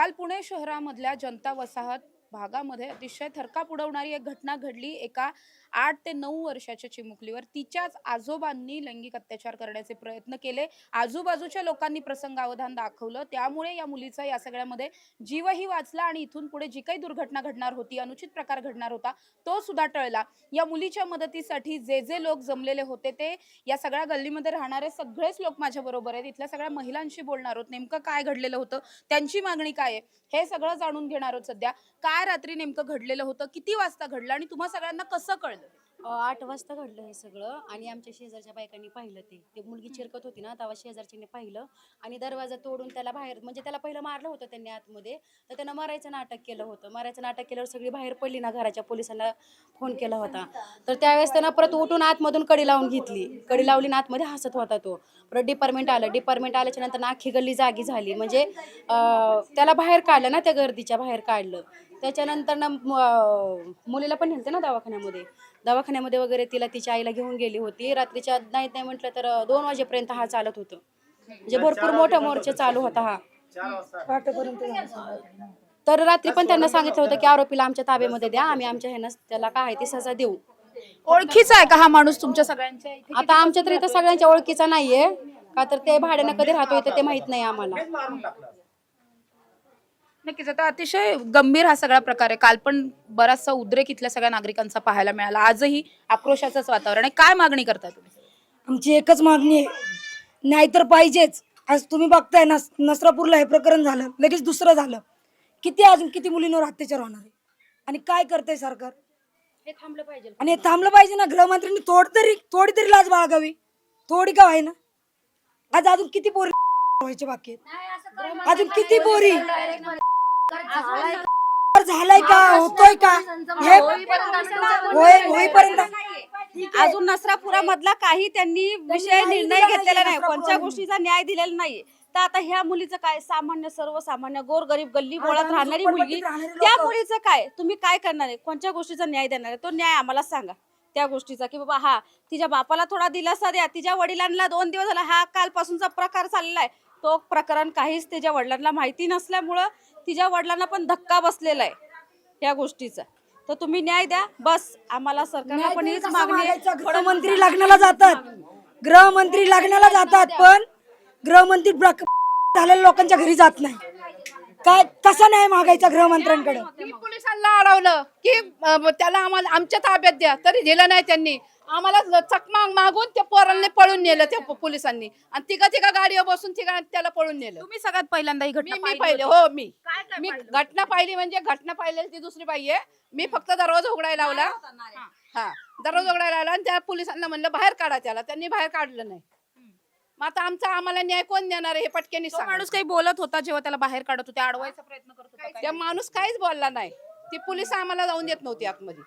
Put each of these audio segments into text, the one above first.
काल पुणे शहरामधल्या जनता वसाहत भागामध्ये अतिशय थरकाप उडवणारी एक घटना घडली। एका 8 ते 9 वर्षाच्या चिमुकलीवर तिच्याच आजोबांनी लैंगिक अत्याचार करण्याचे प्रयत्न केले। आजूबाजूच्या लोकांनी प्रसंगावधान दाखवलं, त्यामुळे या मुलीचा या सगळ्यामध्ये जीवही वाचला आणि इथून पुढे जी काही दुर्घटना घडणार होती, अनुचित प्रकार घडणार होता, तो सुद्धा टळला। या मुलीच्या मदतीसाठी जे लोक जमलेले होते ते या सगळ्या गल्लीमध्ये राहणारे सगळेच लोक माझ्या बरोबर आहेत। इथल्या सगळ्या महिलांशी बोलणार आहोत, नेमकं काय घडलेलं होतं, त्यांची मागणी काय आहे, हे सगळं जाणून घेणार आहोत। सध्या काय रात्री नेमकं घडलेलं होतं, किती वाजता घडलं आणि तुम्हा सगळ्यांना कसं कळलं? 8 वाजता घडलं हे सगळं आणि आमच्या शेजारच्या बायकांनी पाहिलं ते मुलगी चिरकत होती ना, तेव्हा शेजारच्याने पाहिलं आणि दरवाजा तोडून त्याला बाहेर, म्हणजे त्याला पहिलं मारलं होतं त्यांनी आतमध्ये, तर त्यानं मारायचं नाटक केलं होतं। मारायचं नाटक केल्यावर सगळी बाहेर पडली ना, घराच्या पोलिसांना फोन केला होता, तर त्यावेळेस त्यानं परत उठून आतमधून कडी लावून घेतली, कडी लावली ना, आतमध्ये हसत होता तो। परत डिपार्टमेंट आल्याच्या नंतर अख्खी गल्ली जागी झाली, म्हणजे त्याला बाहेर काढलं ना, त्या गर्दीच्या बाहेर काढलं। त्याच्यानंतर ना मुलीला पण नेलं ना दवाखान्यामध्ये वगैरे, तिला तिच्या आईला घेऊन गेली होती। रात्रीच्या नाही म्हटलं तर 2 वाजेपर्यंत हा चालत होतं, म्हणजे भरपूर मोठा मोर्चा चालू होता हा। तर रात्री पण त्यांना सांगितलं होतं की आरोपीला आमच्या ताब्यामध्ये द्या, आम्ही आमच्या ह्यानं त्याला काय आहे ती सजा देऊ। ओळखीचा आहे का हा माणूस तुमच्या सगळ्यांच्या इथे? आता आमच्या तरी तर सगळ्यांच्या ओळखीचा नाहीये, का तर ते भाड्यानं कधी राहतो इथं ते माहित नाही आम्हाला। नक्कीच, आता अतिशय गंभीर हा सगळा प्रकार आहे। काल पण बराचसा उद्रेक इथल्या सगळ्या नागरिकांचा पाहायला मिळाला, आजही आक्रोशाचंच वातावरण आहे। काय मागणी करताय तुम्ही? आमची एकच मागणी आहे, न्याय तर पाहिजेच। आज तुम्ही बघताय नसरापूरला हे प्रकरण झालं, लगेच दुसरं झालं, अजून किती मुलींवर अत्याचार होणार आहे आणि काय करतंय सरकार? हे थांबलं पाहिजे आणि हे थांबलं पाहिजे ना। गृहमंत्र्यांनी थोडी तरी लाज बाळगावी, थोडी का आहे ना। आज अजून किती पोरी व्हायचे बाकी आहेत, अजून किती पोरी झालाय का, होतोय का, हे होईपर्यंत अजून नसरापुरामधला काही त्यांनी विषय निर्णय घेतलेला नाही, कोणत्या गोष्टीचा न्याय दिलेला नाही। तर आता ह्या मुलीचं काय, सर्वसामान्य गोरगरीब गल्ली बोळात राहणारी मुलगी, त्या मुलीचं काय, तुम्ही काय करणार आहे, कोणत्या गोष्टीचा न्याय देणार आहे? तो न्याय आम्हाला सांगा त्या गोष्टीचा, की बाबा हा तिच्या बापाला थोडा दिलासा द्या, तिच्या वडिलांना 2 दिवस झाला हा कालपासूनचा प्रकार चाललेला आहे, तो प्रकरण काहीच तिच्या वडिलांना माहिती नसल्यामुळं तिच्या वडिलांना पण धक्का बसलेला आहे या गोष्टीचा। तर तुम्ही न्याय द्या बस, आम्हाला सरकारला पण हीच मागणी आहे। गृहमंत्री लग्नाला जातात पण गृहमंत्री झालेल्या लोकांच्या घरी जात नाही। काय कसा न्याय मागायचा गृहमंत्र्यांकडे? पोलिसांना अडवलं की त्याला आम्हाला आमच्या ताब्यात द्या, तरी दिलं नाही त्यांनी। आम्हाला चकमा मागून त्या पोरांनी पळून नेलं त्या पोलिसांनी, आणि तिघा गाडीवर बसून त्याला पळून नेलं। तुम्ही सगळ्यात पहिल्यांदा ही घटना मी पाहिले, हो मी घटना पाहिली, म्हणजे घटना पाहिलेली ती दुसरी बाई आहे। मी फक्त दरवाजा उघडायला लावला, हा दरवाजा उघडायला लावला आणि त्या पोलिसांना म्हणलं बाहेर काढा त्याला, त्यांनी बाहेर काढलं नाही। मग आता आम्हाला न्याय कोण देणार आहे हे पटकेनी सांगा। माणूस काही बोलत होता जेव्हा त्याला बाहेर काढत होते, अडवायचा प्रयत्न करत होता? त्या माणूस काहीच बोलला नाही। ती पोलिस आम्हाला जाऊन देत नव्हती आतमध्ये,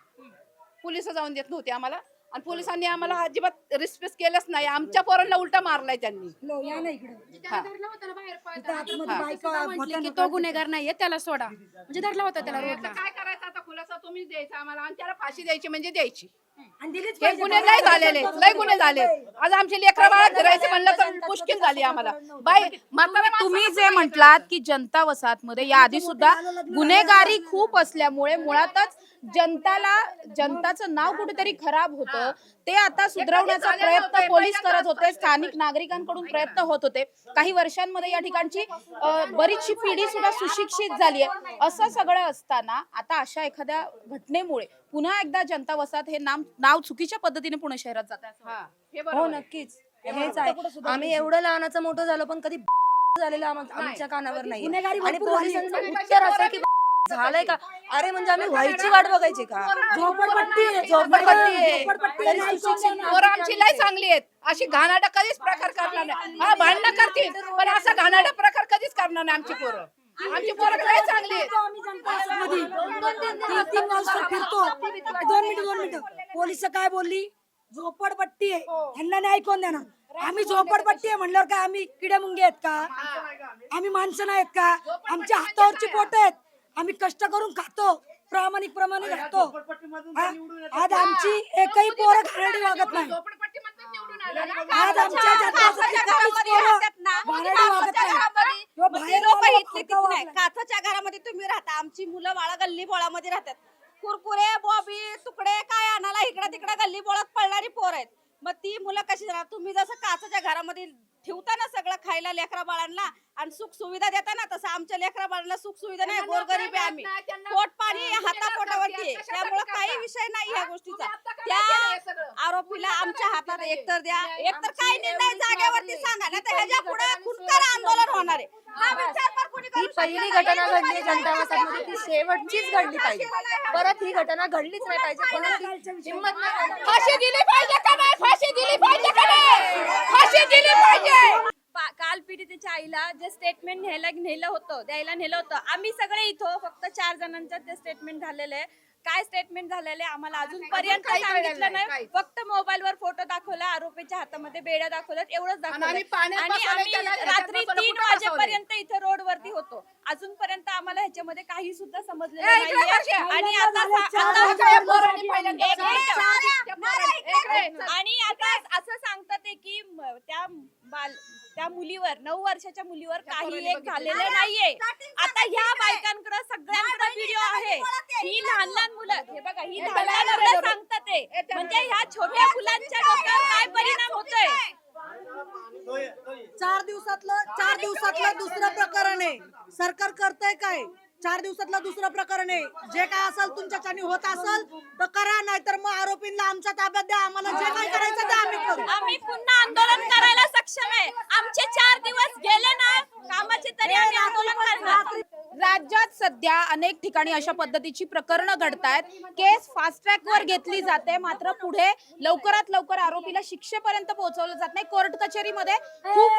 पोलिस जाऊन देत नव्हती आम्हाला, आणि पोलिसांनी आम्हाला अजिबात रिस्पेक्ट केलंच नाही। आमच्या पोरांना उलटा मारलाय त्यांनी। की तो गुन्हेगार नाहीये, त्याला सोडा, म्हणजे धरला होता त्याला रोडला। काय करायचं आता, खुलासा तुम्हीच द्यायचा आम्हाला, आणि त्याला फाशी द्यायची म्हणजे द्यायची। आणि दिलीच हे पाहिजे। गुन्हे लय झालेले, लय गुन्हे झाले। आज आमची लेकरं बाळा फिरायचं म्हणलं तर मुश्किल झाली आम्हाला। बाई तुम्ही जे म्हटलात की जनता वसाहतमध्ये याआधी सुद्धा गुन्हेगारी खूप असल्यामुळे मुळातच जनताचं नाव कुठेतरी खराब होतं, ते आता सुधारवण्याचा प्रयत्न पोलीस करत होते, स्थानिक नागरिकांकडून प्रयत्न होत होते। काही वर्षांमध्ये या ठिकाणची बरीचशी पिढी सुद्धा सुशिक्षित झाली आहे। असं सगळं असताना आता अशा एखाद्या घटनेमुळे पुन्हा एकदा जनता वसाहत हे नाव चुकीच्या पद्धतीने पुणे शहरात जात आहे। हो नक्कीच, हेच आहे। आम्ही एवढं लहानाचं मोठं झालो पण कधी झालेलं आमच्या कानावर नाही। आणि पोलिसांचं उत्तर असं की झालंय का, अरे म्हणजे आम्ही व्हायची वाट बघायची का? झोपडपट्टी पोरं आमची लय चांगली आहेत, अशी घाणाटा कधीच प्रकार करणार नाही। हा भांडणं करतील पण असा घाणाटा प्रकार कधीच करणार नाही आमची पोरं। आमची पोरं लय चांगली आहेत। 2 मिनिटं पोलिस काय बोलली? झोपडपट्टी आहे, ह्यांना न्याय कोण देणार? आम्ही झोपडपट्टी आहे म्हणल्यावर काय आम्ही किडे मुंगे आहेत का? आम्ही माणसं नाहीत का? आमच्या हातावरची पोट आहेत, आम्ही कष्ट करून खातो, प्रामाणिकप्रमाणे राहतो। आज आमची एकही पोरं घाणेरडी वागत नाही। आज आमच्या घाणेरडी वागत नाही। किंवा मग ती बाहेर लोकं आलेला इथली फडका तिथली नाही. वापरला. काचाच्या घरामध्ये तुम्ही राहता, आमची मुलं बाळा गल्ली बोळामध्ये राहतात. कुरकुरे बॉबी तुकडे काय आणायला इकडे तिकडे गल्ली बोळात पडणारी पोर आहेत. मग ती मुलं कशी राहणार? तुम्ही जसं काचाच्या घरामध्ये ठेवता ना सगळं खायला लेकरा बाळांना आणि सुख सुविधा देता ना, तसं आमच्या लेकरा बाळांना सुख सुविधा नाही. गोरगरीब आहे आम्ही, पोट पाणी हातापोटावरती आहे. त्यामुळे काही विषय नाही ह्या गोष्टीचा. त्या आरोपीला आमच्या हातात एकतर द्या, एकतर काय निर्णय जागेवरती सांगा, नाही तर ह्याच्या पुढे खुनकर आंदोलन होणार आहे. हा विचार पण कोणी ही करू शकत पहिली नाही. घटना घडली जनता वसाहतमध्ये, ती शेवटचीच घडली पाहिजे. परत ही घटना घडलीच नाही पाहिजे. कोणाची हिंमत नाही. फाशी दिली पाहिजे का नाही? फाशी दिली पाहिजे का नाही? फाशी दिली पाहिजे. काल पीडितेच्या आईला जे स्टेटमेंट द्यायला नेलं होतं, आम्ही सगळे इथं फक्त 4 जणांचं ते स्टेटमेंट झालेलं आहे. काय स्टेटमेंट झालेलं आहे आम्हाला अजूनपर्यंत काही कळलेलं सांगितलं नाही, नाही. फक्त मोबाईलवर फोटो दाखवला, आरोपीच्या हातामध्ये बेड्या दाखवल्यात, एवढंच दाखवलं. आम्ही पाण्यात आणि बसवलंय आम्ही त्याला, रात्री ह्याच्यात 3 कुठं वाजेपर्यंत इथं रोडवरती होतो. अजूनपर्यंत आम्हाला ह्याच्यामध्ये काही सुद्धा समजलेलं ए, इकडे नाहीये. बस या. आणि आणि आता असं सांगतात आहे की त्या मुलीवर 9 वर्षाच्या मुलीवर काही एक झालेलं नाहीये. आता ह्या बायकांकडे सगळ्यांकडे व्हिडिओ आहे. ही लहान लहान मुलं, हे बघा, ही लहान लहान मुलं सांगतात ते, म्हणजे ह्या छोट्या मुलांच्या डोक्यावर काय परिणाम होतोय. 4 दिवसातलं दुसरं प्रकरण आहे. सरकार करतंय काय? 4 दिवसातलं दुसरं प्रकरण आहे. जे काय असेल तुमच्याच्याने होत असेल तर करा, नाही तर मग आरोपींना आमच्या ताब्यात द्या. आम्हाला जे काय करायचं ते आम्ही करू. आम्ही पुन्हा आंदोलन करायला सक्षम आहे. आमचे 4 दिवस गेले ना कामाचे, तरी आम्ही आंदोलन करणार. राज्यात सध्या अनेक ठिकाणी अशा पद्धतीची प्रकरणं घडतायत. केस फास्ट ट्रॅक वर घेतली जाते, मात्र पुढे लवकरात लवकर आरोपीला शिक्षेपर्यंत पोहोचवलं जात नाही. कोर्ट कचेरीमध्ये खूप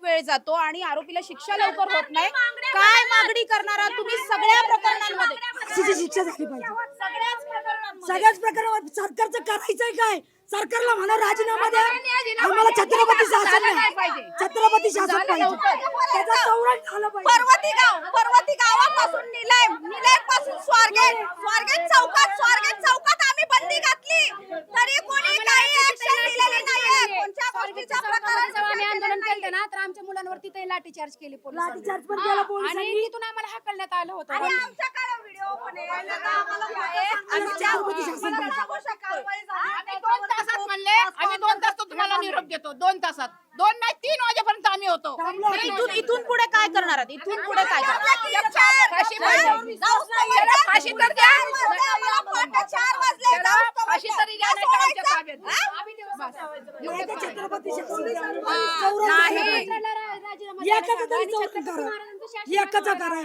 वेळ जातो. आणि आरोपीला शिक्षा लवकर होत नाही. काय मागणी करणार आहात तुम्ही सगळ्या प्रकरणांमध्ये? फाशीची शिक्षा झाली पाहिजे. सगळ्याच प्रकारावर सरकारचं करायचंय काय? सरकारला म्हणा राजीनामा द्या. आम्हाला छत्रपती शासन नाही, छत्रपती शासन पाहिजे. त्याचा चौरंग झालं पाहिजे. पर्वती गावापासून निलय पासून स्वारगेट चौकात आम्ही बंदी घातली, तरी कोणी काही ऍक्शन दिलेली नाहीये. कोणत्या गोष्टीचा प्रकार आम्ही आंदोलन केलं ना, तर आमच्या मुलांवरती ते लाठीचार्ज केली पोलिसांनी. लाठीचार्ज पण केला आणि पोलिसांनी. तिथून आम्हाला हाकलण्यात आलं होतं. आणि आमच्याकडे व्हिडिओ पण आहे. आम्ही छत्रपती शासन पाहिजे. आम्ही 2 तासात म्हणले, आम्ही 2 तास तुम्हाला निरोप देतो. 2 तासात, 2 नाही 3 वाजेपर्यंत आम्ही होतो. इथून पुढे काय करणार आहात? इथून पुढे काय करणार? फाशी पाहिजे. त्याला फाशी तर द्या. त्याला फाशी तरी द्या, नाही तर आमच्या ताब्यात द्या. नाही तर छत्रपती शासन चौरंग एकाचा तरी चौरंग करा. एकाचा करा,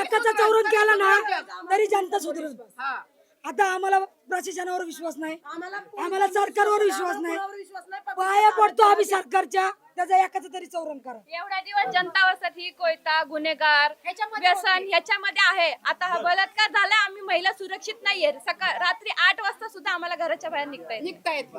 एकाचा चौरंग केला ना तरी जनता सुधरत. हा. आता आम्हाला प्रशासनावर विश्वास नाही, आम्हाला सरकारवर विश्वास नाही. पाया पडतो आम्ही सरकारच्या, त्याचा एकाचा तरी चौरंग करा. एवढ्या दिवस जनता वसती, कोयता, गुन्हेगार, व्यसन ह्याच्यामध्ये आहे. आता हा बलात्कार झाला, आम्ही महिला सुरक्षित नाहीये. रात्री 8 वाजता सुद्धा आम्हाला घराच्या बाहेर निघता येत.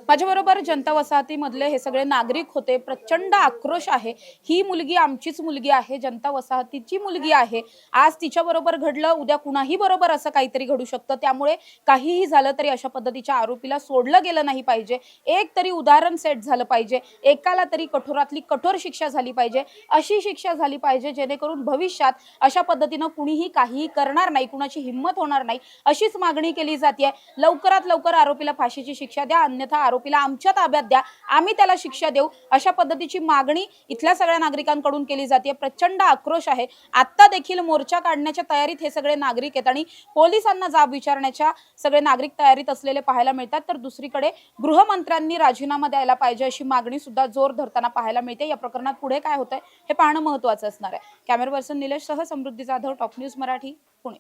माझ्या बरोबर जनता वसाहतीमधले हे सगळे नागरिक होते. प्रचंड आक्रोश आहे. ही मुलगी आमचीच मुलगी आहे, जनता वसाहतीची मुलगी आहे. आज तिच्या बरोबर घडलं, उद्या कुणाही बरोबर असं काहीतरी घडू शकतं. त्यामुळे काहीही झालं तरी अशा पद्धतीच्या आरोपीला सोडलं गेलं नाही पाहिजे. एक तरी उदाहरण सेट झालं पाहिजे. एकाला तरी कठोरातली कठोर शिक्षा झाली पाहिजे. अशी शिक्षा झाली पाहिजे जेणेकरून भविष्यात अशा पद्धतीनं कुणीही काहीही करणार नाही, कुणाची हिंमत होणार नाही. अशीच मागणी केली जाते. लवकरात लवकर आरोपीला फाशीची शिक्षा द्या, अन्यथा आरोपीला आमच्या ताब्यात द्या, आम्ही त्याला शिक्षा देऊ. अशा पद्धतीची मागणी इथल्या सगळ्या नागरिकांकडून केली जाते. प्रचंड आक्रोश आहे. आता देखील मोर्चा काढण्याच्या तयारीत हे सगळे नागरिक आहेत आणि पोलिसांना जाब विचारण्याच्या सगळे नागरिक तयारीत असलेले पाहायला मिळतात. तर दुसरीकडे गृहमंत्र्यांनी राजीनामा द्यायला पाहिजे अशी मागणी सुद्धा जोर धरताना पाहायला मिळते. या प्रकरणात पुढे काय होतंय हे पाहणं महत्त्वाचं असणार आहे. कॅमेरा पर्सन निलेश सह समृद्धी जाधव, टॉप न्यूज मराठी, पुणे.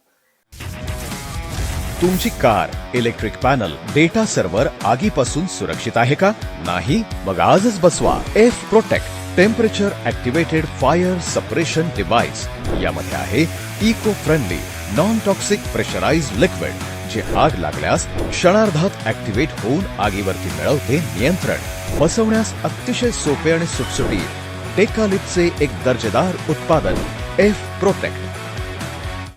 तुमची car, electric panel, data server आगीपासून सुरक्षित आहे का? नाही? मग आजच बसवा F protect temperature activated fire suppression device. यामध्ये आहे eco friendly non toxic pressurised liquid, जे आग लागल्यास क्षणार्धात ऍक्टिव्हेट होऊन आगीवरती मिळवते नियंत्रण. बसवण्यास अतिशय सोपे आणि सुटसुटीत. टेकालिपचे एक दर्जेदार उत्पादन एफ प्रोटेक्ट.